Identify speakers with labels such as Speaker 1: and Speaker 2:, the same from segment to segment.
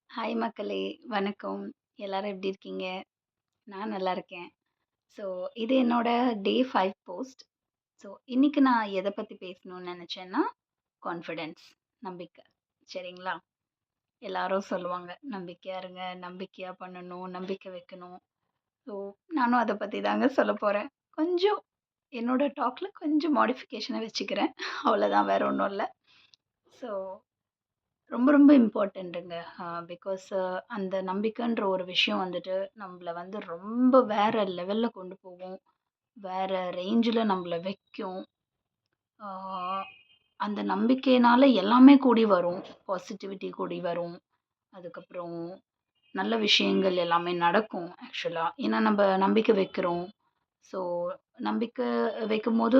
Speaker 1: Hi மக்களே! வணக்கம். எல்லாரும் எப்படி இருக்கீங்க? நான் நல்லா இருக்கேன். ஸோ, இது என்னோட டே 5 போஸ்ட். ஸோ, இன்னைக்கு நான் எத பத்தி பேசணும்னு நெனச்சேன்னா, கான்ஃபிடன்ஸ் நம்பிக்கை. சரிங்களா? எல்லாரும் சொல்லுவாங்க, "நம்பிக்கையா இருங்க, நம்பிக்கையா பண்ணணும், நம்பிக்கை வைக்கணும்." ஸோ, நானும் அத பத்தி தாங்க சொல்லப் போறேன். கொஞ்சம் என்னோட டாக்ல கொஞ்சம் மாடிஃபிகேஷன வச்சுக்கிறேன். அவ்வளோதான் வேற ஒண்ணும் இல்ல. ஸோ ரொம்ப ரொம்ப இம்பார்ட்டன்ட்டுங்க. பிகாஸ் அந்த நம்பிக்கைன்ற ஒரு விஷயம் வந்துட்டு, நம்மள வந்து ரொம்ப வேற லெவல்ல கொண்டு போகும். வேற ரேஞ்சுல நம்மள வைக்கும். ஆ அந்த நம்பிக்கையினால எல்லாமே கூடி வரும். பாசிட்டிவிட்டி கூடி வரும். அதுக்கப்புறம் நல்ல விஷயங்கள் எல்லாமே நடக்கும் ஆக்சுவலா. ஏன்னா நம்ப நம்பிக்கை வைக்கிறோம். ஸோ நம்பிக்கை வைக்கும்போது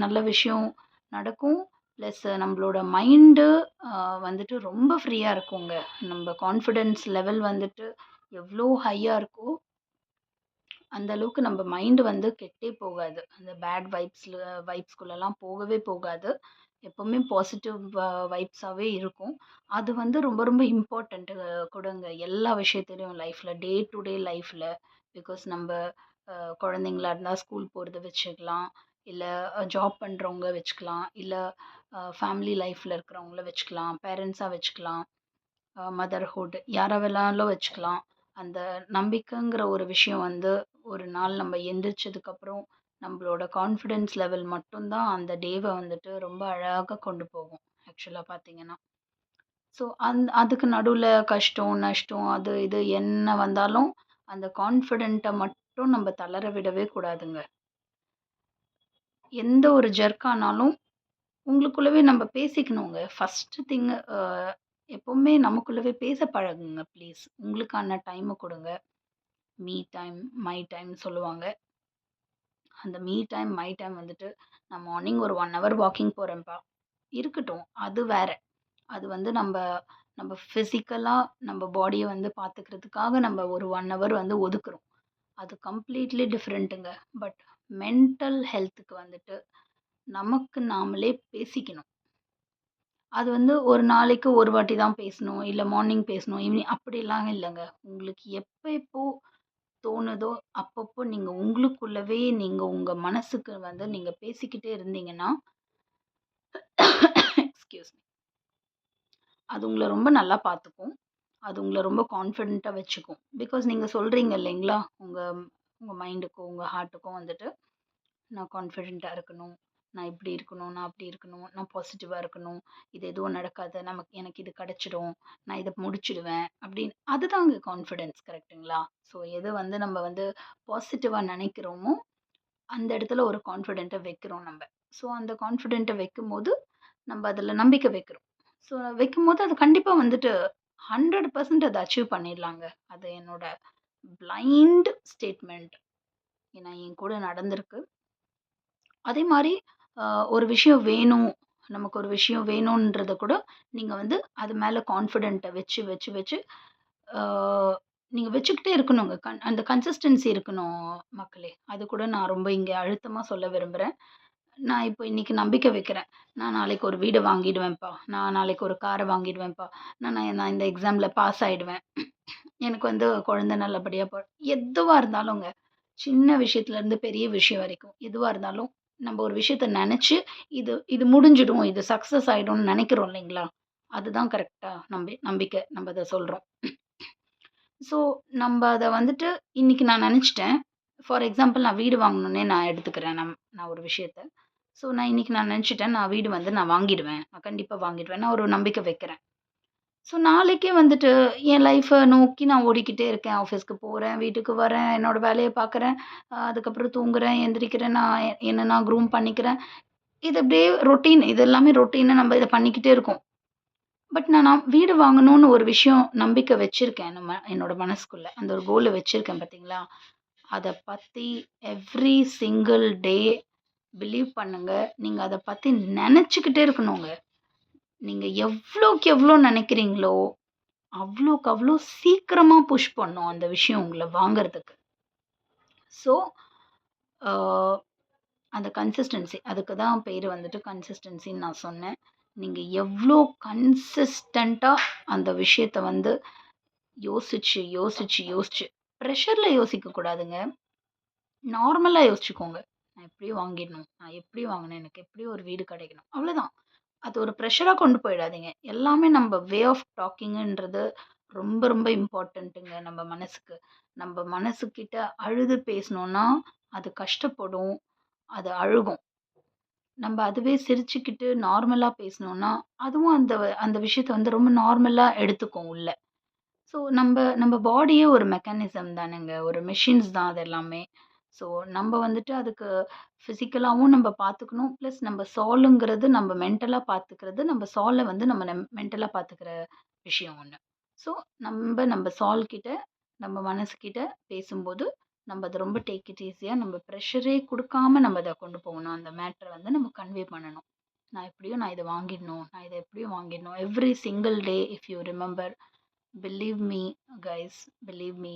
Speaker 1: நல்ல விஷயம் நடக்கும். ப்ளஸ் நம்மளோட மைண்டு வந்துட்டு ரொம்ப ஃப்ரீயா இருக்குங்க. நம்ப கான்ஃபிடன்ஸ் லெவல் வந்துட்டு எவ்ளோ ஹையா இருக்கோ, அந்த அளவுக்கு நம்ம மைண்ட் வந்து கெட்டே போகாது. அந்த பேட் வைப்ஸ்குள்ளலாம் போகவே போகாது. எப்பவுமே பாசிட்டிவ் வைப்ஸாவே இருக்கும். அது வந்து ரொம்ப ரொம்ப இம்பார்ட்டன்ட் கூடங்க. எல்லா விஷயத்திலயும் லைஃப்ல, டே டு டே லைஃப்ல. பிகாஸ் நம்ப குழந்தைங்களா இருந்தா ஸ்கூல் போறத வச்சுக்கலாம். இல்ல ஜாப் பண்றவங்க வச்சுக்கலாம். இல்ல ஃபேமிலி லைஃப்ல இருக்கிறவங்கள வச்சுக்கலாம். பேரண்ட்ஸா வச்சுக்கலாம். மதர்ஹுட் யார வேணாலும் வச்சுக்கலாம். அந்த நம்பிக்கைங்கிற ஒரு விஷயம் வந்து ஒரு நாள் நம்ம எந்திரிச்சதுக்கப்புறம் நம்மளோட கான்ஃபிடன்ஸ் லெவல் மட்டும் தான் அந்த டேவ வந்துட்டு ரொம்ப அழகா கொண்டு போகும். ஆக்சுவலா பார்த்தீங்கன்னா. ஸோ அதுக்கு நடுவுல கஷ்டம், நஷ்டம் அது இது என்ன வந்தாலும் அந்த கான்ஃபிடென்ட்ட மட்டும் நம்ம தளர விடவே கூடாதுங்க. எந்த ஒரு ஜர்க் ஆனாலும் உங்களுக்குள்ளவே நம்ம பேசிக்கணுங்க. ஃபர்ஸ்ட்டு திங் எப்பவுமே நமக்குள்ளவே பேச பழகுங்க ப்ளீஸ். உங்களுக்கான டைம குடுங்க. மீ டைம், மை டைம்னு சொல்லுவாங்க. அந்த மீ டைம், மை டைம் வந்துட்டு நான் மார்னிங் ஒரு 1 ஹவர் வாக்கிங் போறேன்ப்பா. இருக்கட்டும். அது வேற. அது வந்து நம்ப ஃபிசிக்கலா நம்ப பாடிய வந்து பாத்துக்கிறதுக்காக நம்ம ஒரு 1 ஹவர் வந்து ஒதுக்குறோம். அது கம்ப்ளீட்லி டிஃபரெண்ட்டுங்க. பட் மென்டல் ஹெல்த்துக்கு வந்துட்டு நமக்கு நாமளே பேசிக்கணும். அது வந்து ஒரு நாளைக்கு ஒரு வாட்டி தான் பேசணும். இல்ல மார்னிங் பேசணும், ஈவினிங் அப்படிலாம் இல்லங்க. உங்களுக்கு எப்போ தோணுதோ, அப்பப்போ நீங்க உங்களுக்குள்ளவே நீங்க உங்க மனசுக்கு வந்து நீங்க பேசிக்கிட்டே இருந்தீங்கன்னா, எக்ஸ்கியூஸ் மீ. அது உங்கள ரொம்ப நல்லா பார்த்துக்கும். அது உங்கள ரொம்ப கான்ஃபிடென்ட்டா வச்சுக்கும். பிகாஸ் நீங்க சொல்றீங்க இல்லைங்களா? உங்க உங்க மைண்டுக்கும், உங்க ஹார்ட்டுக்கும் வந்துட்டு, நான் கான்ஃபிடென்ட்டா இருக்கணும். நான் இப்படி இருக்கணும். நான் அப்படி இருக்கணும். நான் பாசிட்டிவா இருக்கணும். இது எதுவும் நடக்காது. எனக்கு இது கிடைச்சிடும். நான் இத முடிச்சுடுவேன். அப்படின்னு அதுதாங்க கான்ஃபிடன்ஸ் கரெக்ட்டுங்களா? ஸோ எது வந்து நம்ம வந்து பாசிட்டிவா நினைக்கிறோமோ, அந்த இடத்துல ஒரு கான்ஃபிடென்ட்ட வைக்கிறோம் நம்ப. ஸோ அந்த கான்ஃபிடென்ட்ட வைக்கும்போது, நம்ப அதுல நம்பிக்கை வைக்கிறோம். ஸோ வைக்கும்போது அது கண்டிப்பா வந்துட்டு 100% அத அச்சீவ் பண்ணிடலாங்க. அது என்னோட பிளைண்ட் ஸ்டேட்மெண்ட். ஏன்னா என் கூட நடந்திருக்கு. அதே மாரி அ ஒரு விஷயம் வேணும், நமக்கு ஒரு விஷயம் வேணும்ன்றத கூட நீங்க வந்து அது மேல கான்ஃபிடென்ட்ட வச்சு, வச்சு, வச்சு ஆ நீங்க வச்சுக்கிட்டே இருக்கணுங்க. அந்த கன்சிஸ்டன்சி இருக்கணும் மக்களே. அது கூட நான் ரொம்ப இங்க அழுத்தமா சொல்ல விரும்புறேன். நான் இப்போ இன்னைக்கு நம்பிக்கை வைக்கிறேன். நான் நாளைக்கு ஒரு வீடு வாங்கிடுவேன்ப்பா. நான் நாளைக்கு ஒரு கார வாங்கிடுவேன்ப்பா. நான் இந்த எக்ஸாம்ல பாஸ் ஆயிடுவேன். எனக்கு வந்து குழந்தை நல்லபடியா எதுவா இருந்தாலுங்க. சின்ன விஷயத்துலருந்து பெரிய விஷயம் வரைக்கும். எதுவா இருந்தாலும் நம்ம ஒரு விஷயத்த நெனச்சு, இது இது முடிஞ்சிடும். இது சக்சஸ் ஆயிடும்னு நெனைக்கிறோம் இல்லைங்களா? அதுதான் கரெக்ட்டா நம்பிக்கை. நம்ம அத சொல்றோம். ஸோ, நம்ப அத வந்துட்டு இன்னைக்கு நான் நெனச்சுட்டேன். ஃபார் எக்ஸாம்பிள் நான் வீடு வாங்கணும்னே நான் எடுத்துக்கிறேன். நான் ஒரு விஷயத்த. ஸோ, நான் நெனச்சுட்டேன். நான் வீடு வந்து நான் வாங்கிடுவேன். நான் கண்டிப்பா வாங்கிடுவேன். நான் ஒரு நம்பிக்கை வைக்கிறேன். ஸோ, நாளைக்கே வந்துட்டு என் லைஃப நோக்கி நான் ஓடிக்கிட்டே இருக்கேன். ஆஃபீஸ்க்கு போறேன், வீட்டுக்கு வரேன், என்னோட வேலைய பார்க்குறேன். அதுக்கப்புறம் தூங்குறேன், எந்திரிக்கிறேன். என்ன நான் க்ரூம் பண்ணிக்கிறேன். இது அப்படியே ரொட்டீன். இது எல்லாமே ரொட்டீனா நம்ம இத பண்ணிக்கிட்டே இருக்கோம். பட் நான் வீடு வாங்கணும்னு ஒரு விஷயம் நம்பிக்கை வச்சிருக்கேன். என்னோட மனசுக்குள்ள. அந்த ஒரு கோல வச்சிருக்கேன் பார்த்தீங்களா? அத பத்தி எவ்ரி சிங்கிள் டே பிலீவ் பண்ணுங்க. நீங்க அத பத்தி நெனச்சுக்கிட்டே இருக்கணுங்க. நீங்க எவ்ளோக்கு எவ்ளோ நெனைக்கிறீங்களோ, அவ்ளோக்கு அவ்ளோ சீக்கிரமா புஷ் பண்ணும் அந்த விஷயம் உங்கள வாங்குறதுக்கு. ஸோ, ஆ அந்த கன்சிஸ்டன்சி அதுக்கு தான் பேரு வந்துட்டு கன்சிஸ்டன்சின்னு நான் சொன்னேன். நீங்க எவ்ளோ கன்சிஸ்டன்ட்டா அந்த விஷயத்த வந்து யோசிச்சு, யோசிச்சு, யோசிச்சு ப்ரெஷர்ல யோசிக்க கூடாதுங்க. நார்மலா யோசிச்சுக்கோங்க. நான் எப்படியும் வாங்கிடணும். நான் எப்படியும் வாங்கணும். எனக்கு எப்படியும் ஒரு வீடு கிடைக்கணும். அவ்வளோதான். அது ஒரு ப்ரெஷரா கொண்டு போயிடாதீங்க. எல்லாமே நம்ப வே ஆஃப் டாக்கிங்குன்றது ரொம்ப, ரொம்ப இம்பார்ட்டன்ட்டுங்க நம்ம மனசுக்கு. நம்ப மனசுகிட்ட அழுது பேசினோம்னா, அது கஷ்டப்படும். அது அழுகும். நம்ப அதுவே சிரிச்சுக்கிட்டு நார்மலா பேசினோம்னா, அதுவும் அந்த அந்த விஷயத்த வந்து ரொம்ப நார்மலா எடுத்துக்கும் உள்ள. ஸோ நம்ப நம்ப பாடியே ஒரு மெக்கானிசம் தானேங்க. ஒரு மெஷின்ஸ் தான் அது எல்லாமே. ஸோ நம்ப வந்துட்டு அதுக்கு ஃபிசிக்கலாவும் நம்ப பார்த்துக்கணும். பிளஸ் நம்ப சோலுங்கிறது நம்ப மென்டலா பார்த்துக்கிறது, நம்ப சோல வந்து நம்ம மென்டலா பார்த்துக்கிற விஷயம் ஒண்ணு. ஸோ நம்ப சோல் கிட்ட, நம்ம மனசுகிட்ட பேசும்போது, நம்ப அத ரொம்ப டேக் இட் ஈஸியா நம்ப ப்ரெஷரே குடுக்காம நம்ம அத கொண்டு போகணும். அந்த மேட்டர வந்து நம்ம கன்வே பண்ணணும். நான் இத வாங்கிடணும். நான் இத எப்படியும் வாங்கிடணும். Every single day if you remember believe me guys, believe me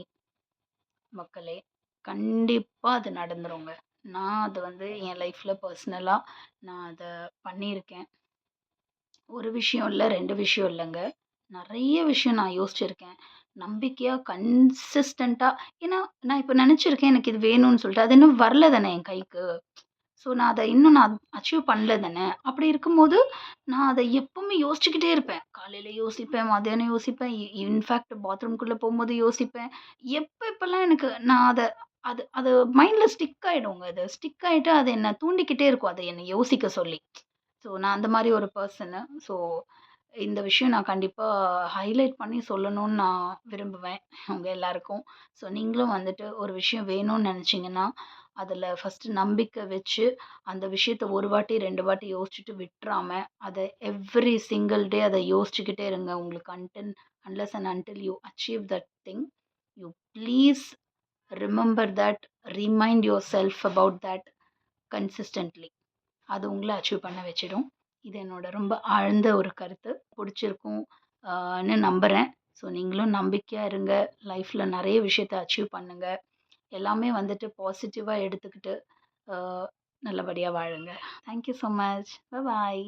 Speaker 1: மக்களே, கண்டிப்பா அது நடந்துருங்க. நான் அது வந்து என் லைஃப்ல பர்சனலா நான் அத பண்ணியிருக்கேன். ஒரு விஷயம் இல்ல, 2 விஷயம் இல்லங்க. நெறைய விஷயம் நான் யோசிச்சிருக்கேன். நம்பிக்கையா, கன்சிஸ்டன்ட்டா ஏன்னா, நான் இப்ப நெனச்சிருக்கேன் எனக்கு இது வேணும்னு சொல்லிட்டு. அது இன்னும் வரல தானே என் கைக்கு. ஸோ நான் அத இன்னும் நான் அச்சீவ் பண்ணல தானே! அப்படி இருக்கும்போது, நான் அத எப்பவுமே யோசிச்சுக்கிட்டே இருப்பேன். காலையில யோசிப்பேன், மதியானம் யோசிப்பேன், இன்ஃபாக்ட் பாத்ரூம்குள்ள போம்போது யோசிப்பேன். எப்பலாம் எனக்கு நான் அத அது அது மைண்ட்ல ஸ்டிக் ஆயிடுங்க. அது ஸ்டிக் ஆயிட்டு அது என்ன தூண்டிக்கிட்டே இருக்கும். அத என்ன யோசிக்க சொல்லி. ஸோ நான் அந்த மாரி ஒரு பெர்சனு. ஸோ இந்த விஷயம் நான் கண்டிப்பா ஹைலைட் பண்ணி சொல்லணும்னு நான் விரும்புவேன், உங்க எல்லாருக்கும். ஸோ நீங்களும் வந்துட்டு ஒரு விஷயம் வேணும்னு நெனச்சீங்கன்னா, அதுல ஃபர்ஸ்ட்டு நம்பிக்கை வச்சு, அந்த விஷயத்த 1 வாட்டி, 2 வாட்டி யோசிச்சுட்டு விட்றாம, அத எவ்ரி சிங்கிள் டே அத யோசிச்சுக்கிட்டே இருங்க. உங்களுக்கு unless and until you achieve that thing, you please remember that, remind yourself about that consistently. அது உங்கள அச்சீவ் பண்ண வச்சிடும். இது என்னோட ரொம்ப ஆழ்ந்த ஒரு கருத்து. புடிச்சிருக்கும் ன்னு நம்புறேன். ஸோ நீங்களும் நம்பிக்கையா இருங்க. லைஃப்ல நெறைய விஷயத்த அச்சீவ் பண்ணுங்க. எல்லாமே வந்துட்டு பாசிட்டிவா எடுத்துக்கிட்டு, அ நல்லபடியா வாழுங்க. Thank you so much. Bye.